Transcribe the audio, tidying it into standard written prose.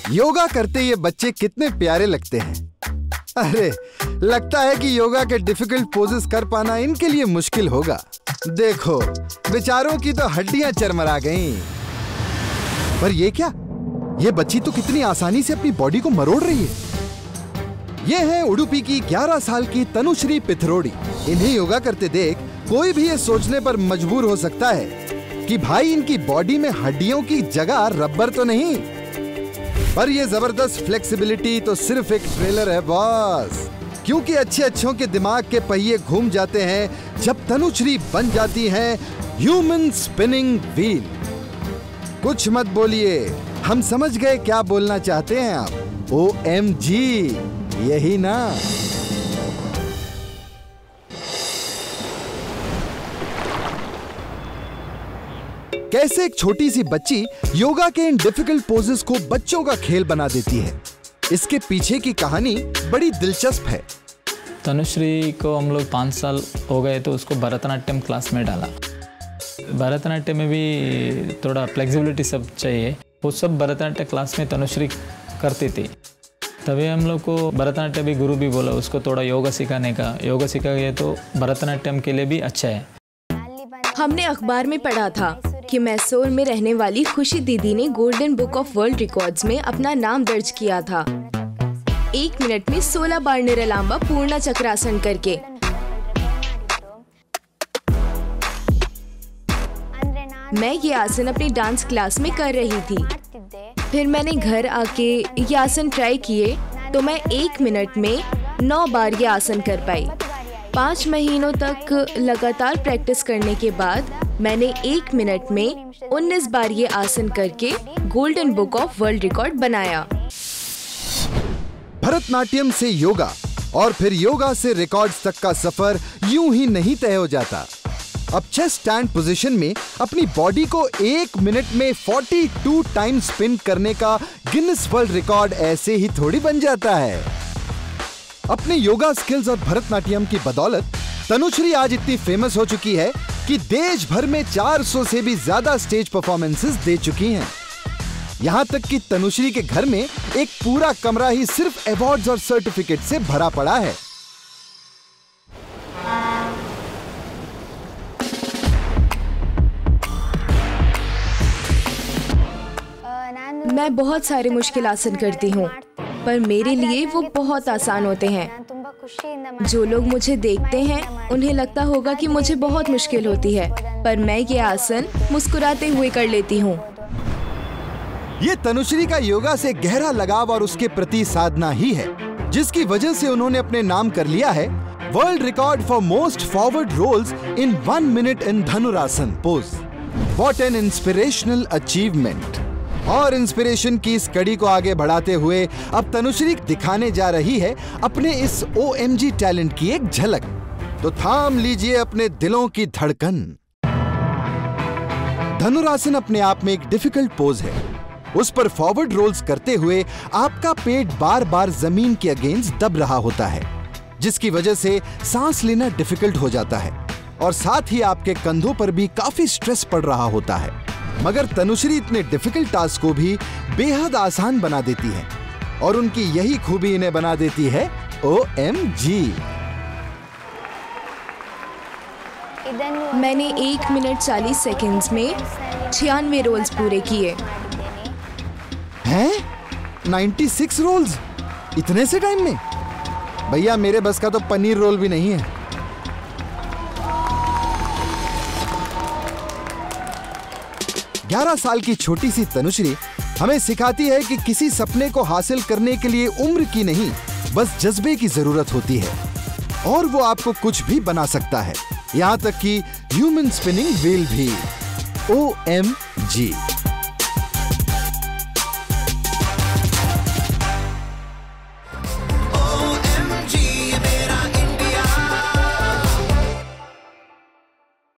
योगा करते ये बच्चे कितने प्यारे लगते हैं। अरे लगता है कि योगा के डिफिकल्ट पोजेस कर पाना इनके लिए मुश्किल होगा। देखो बेचारों की तो हड्डियां चरमरा गईं। पर ये क्या, ये बच्ची तो कितनी आसानी से अपनी बॉडी को मरोड़ रही है। ये है उडुपी की 11 साल की तनुश्री पिथरोडी। इन्हें योगा करते देख कोई भी ये सोचने पर मजबूर हो सकता है कि भाई इनकी बॉडी में हड्डियों की जगह रबर तो नहीं। पर ये जबरदस्त फ्लेक्सिबिलिटी तो सिर्फ एक ट्रेलर है बॉस, क्योंकि अच्छों के दिमाग के पहिए घूम जाते हैं जब तनुश्री बन जाती हैं ह्यूमन स्पिनिंग व्हील। कुछ मत बोलिए, हम समझ गए क्या बोलना चाहते हैं आप। OMG, यही ना। कैसे एक छोटी सी बच्ची योगा के इन डिफिकल्ट पोजेस को बच्चों का खेल बना देती है, इसके पीछे की कहानी बड़ी दिलचस्प है। तनुश्री को हम लोग 5 साल हो गए तो उसको भरतनाट्यम क्लास में डाला। भरतनाट्यम में भी थोड़ा फ्लेक्सिबिलिटी सब चाहिए, वो सब भरतनाट्यम क्लास में तनुश्री करती थी। तभी हम लोग को भरतनाट्यम भी गुरु भी बोला उसको थोड़ा योगा सिखाने का। योगा सिखा गया तो भरतनाट्यम के लिए भी अच्छा है। हमने अखबार में पढ़ा था कि मैसूर में रहने वाली खुशी दीदी ने golden book of world records में अपना नाम दर्ज किया था 1 मिनट में 16 बार निरालांबा पूर्ण चक्रासन करके। मैं ये आसन अपनी डांस क्लास में कर रही थी। फिर मैंने घर आके ये आसन ट्राई किए तो मैं 1 मिनट में 9 बार ये आसन कर पाई। 5 महीनों तक लगातार प्रैक्टिस करने के बाद मैंने 1 मिनट में 19 बार ये आसन करके golden book of world record बनाया। भरतनाट्यम से योगा और फिर योगा से रिकॉर्ड्स तक का सफर यूं ही नहीं तय हो जाता। अब चेस्ट स्टैंड पोजीशन में अपनी बॉडी को 1 मिनट में 42 टाइम स्पिन करने का गिनीज वर्ल्ड रिकॉर्ड ऐसे ही थोड़ी बन जाता है। अपने योगा स्किल्स और भरतनाट्यम की बदौलत तनुश्री आज इतनी फेमस हो चुकी है कि देश भर में 400 से भी ज्यादा स्टेज परफॉर्मेंसेस दे चुकी हैं। यहां तक कि तनुश्री के घर में एक पूरा कमरा ही सिर्फ अवार्ड्स और सर्टिफिकेट से भरा पड़ा है। मैं बहुत सारे मुश्किल आसन करती हूँ, पर मेरे लिए वो बहुत आसान होते हैं। जो लोग मुझे देखते हैं उन्हें लगता होगा कि मुझे बहुत मुश्किल होती है, पर मैं ये आसन मुस्कुराते हुए कर लेती हूँ। ये तनुश्री का योगा से गहरा लगाव और उसके प्रति साधना ही है, जिसकी वजह से उन्होंने अपने नाम कर लिया है world record for most forward rolls in 1 minute in Dhanurasana pose. What an inspirational achievement. और इंस्पिरेशन की इस कड़ी को आगे बढ़ाते हुए अब तनुश्री दिखाने जा रही है अपने इस OMG टैलेंट की एक झलक। तो थाम लीजिए अपने दिलों की धड़कन। धनुरासन अपने आप में एक डिफिकल्ट पोज है। उस पर फॉरवर्ड रोल्स करते हुए आपका पेट बार बार जमीन के अगेंस्ट दब रहा होता है, जिसकी वजह से सांस लेना डिफिकल्ट हो जाता है और साथ ही आपके कंधों पर भी काफी स्ट्रेस पड़ रहा होता है। मगर तनुश्री इतने डिफिकल्ट टास्क को भी बेहद आसान बना देती है और उनकी यही खूबी इन्हें बना देती है OMG। मैंने 1 मिनट 40 सेकंड्स में 96 रोल्स पूरे किए। हैं? 96 रोल्स इतने से टाइम में? भैया मेरे बस का तो पनीर रोल भी नहीं है। ग्यारह साल की छोटी सी तनुश्री हमें सिखाती है कि किसी सपने को हासिल करने के लिए उम्र की नहीं, बस जज्बे की जरूरत होती है और वो आपको कुछ भी बना सकता है, यहाँ तक कि ह्यूमन स्पिनिंग व्हील भी। OMG।